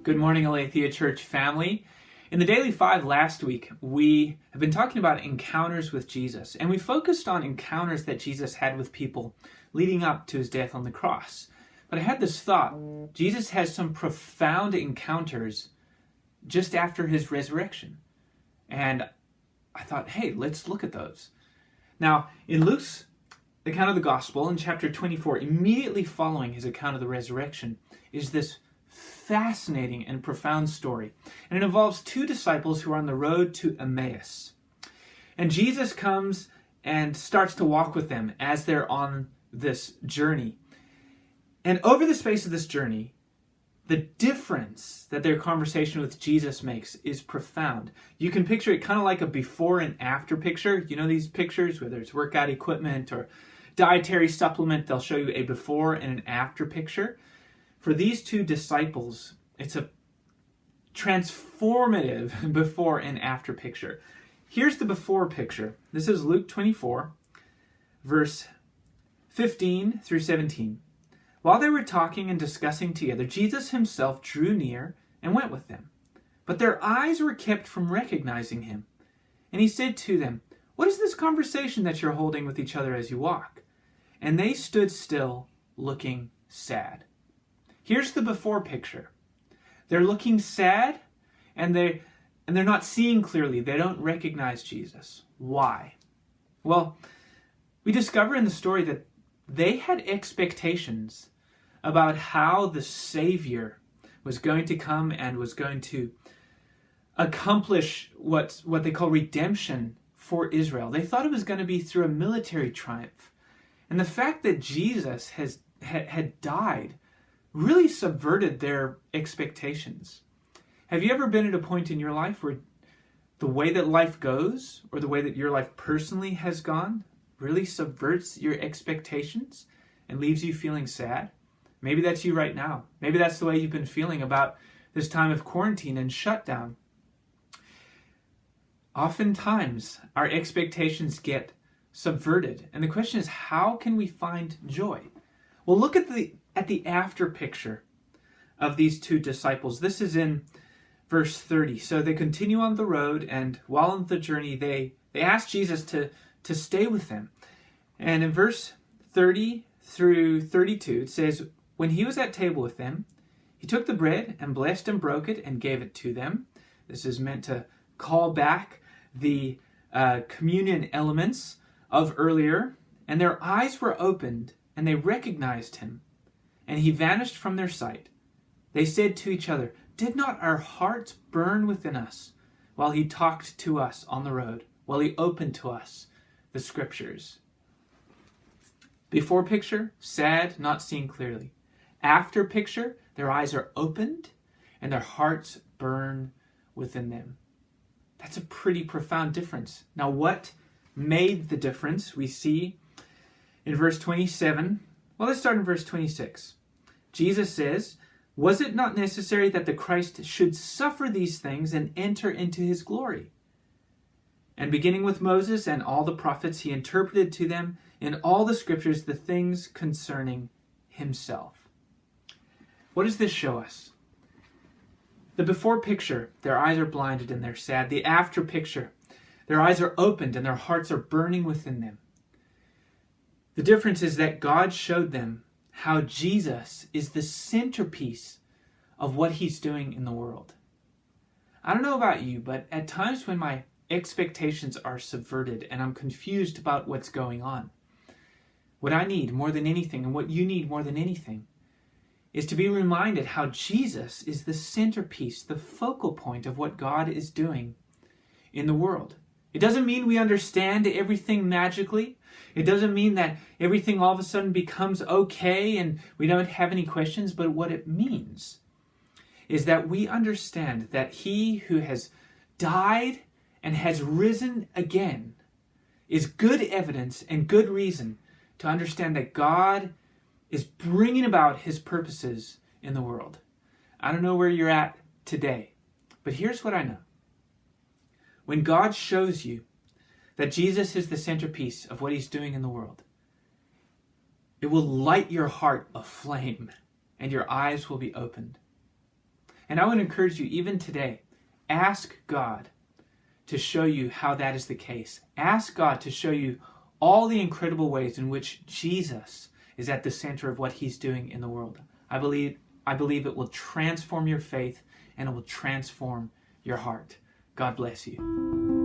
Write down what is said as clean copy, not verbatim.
Good morning, Aletheia Church family. In the Daily 5 last week, we have been talking about encounters with Jesus, and we focused on encounters that Jesus had with people leading up to his death on the cross. But I had this thought: Jesus has some profound encounters just after his resurrection. And I thought, hey, let's look at those. Now, in Luke's account of the gospel, in chapter 24, immediately following his account of the resurrection, is this fascinating and profound story. And it involves two disciples who are on the road to Emmaus. And Jesus comes and starts to walk with them as they're on this journey. And over the space of this journey, the difference that their conversation with Jesus makes is profound. You can picture it kind of like a before and after picture. You know these pictures, whether it's workout equipment or dietary supplement, they'll show you a before and an after picture. For these two disciples, it's a transformative before and after picture. Here's the before picture. This is Luke 24, verse 15 through 17. While they were talking and discussing together, Jesus himself drew near and went with them. But their eyes were kept from recognizing him. And he said to them, "What is this conversation that you're holding with each other as you walk?" And they stood still, looking sad. Here's the before picture. They're looking sad, and they're not seeing clearly. They don't recognize Jesus. Why? Well, we discover in the story that they had expectations about how the Savior was going to come and was going to accomplish what they call redemption for Israel. They thought it was going to be through a military triumph. And the fact that Jesus had died really subverted their expectations. Have you ever been at a point in your life where the way that life goes, or the way that your life personally has gone, really subverts your expectations and leaves you feeling sad? Maybe that's you right now. Maybe that's the way you've been feeling about this time of quarantine and shutdown. Oftentimes, our expectations get subverted. And the question is, how can we find joy? Well, look at the after picture of these two disciples. This is in verse 30. So they continue on the road, and while on the journey, they ask Jesus to stay with them. And in verse 30 through 32, it says, "When he was at table with them, he took the bread and blessed and broke it and gave it to them." This is meant to call back the communion elements of earlier. "And their eyes were opened, and they recognized him, and he vanished from their sight. They said to each other, 'Did not our hearts burn within us while he talked to us on the road, while he opened to us the scriptures?'" Before picture, sad, not seeing clearly. After picture, their eyes are opened and their hearts burn within them. That's a pretty profound difference. Now, what made the difference? We see in verse 27. Well, let's start in verse 26. Jesus says, "Was it not necessary that the Christ should suffer these things and enter into his glory? And beginning with Moses and all the prophets, he interpreted to them in all the scriptures the things concerning himself." What does this show us? The before picture, their eyes are blinded and they're sad. The after picture, their eyes are opened and their hearts are burning within them. The difference is that God showed them how Jesus is the centerpiece of what he's doing in the world. I don't know about you, but at times when my expectations are subverted and I'm confused about what's going on, what I need more than anything, and what you need more than anything, is to be reminded how Jesus is the centerpiece, the focal point of what God is doing in the world. It doesn't mean we understand everything magically. It doesn't mean that everything all of a sudden becomes okay and we don't have any questions. But what it means is that we understand that he who has died and has risen again is good evidence and good reason to understand that God is bringing about his purposes in the world. I don't know where you're at today, but here's what I know. When God shows you that Jesus is the centerpiece of what he's doing in the world, it will light your heart aflame and your eyes will be opened. And I would encourage you, even today, ask God to show you how that is the case. Ask God to show you all the incredible ways in which Jesus is at the center of what he's doing in the world. I believe it will transform your faith and it will transform your heart. God bless you.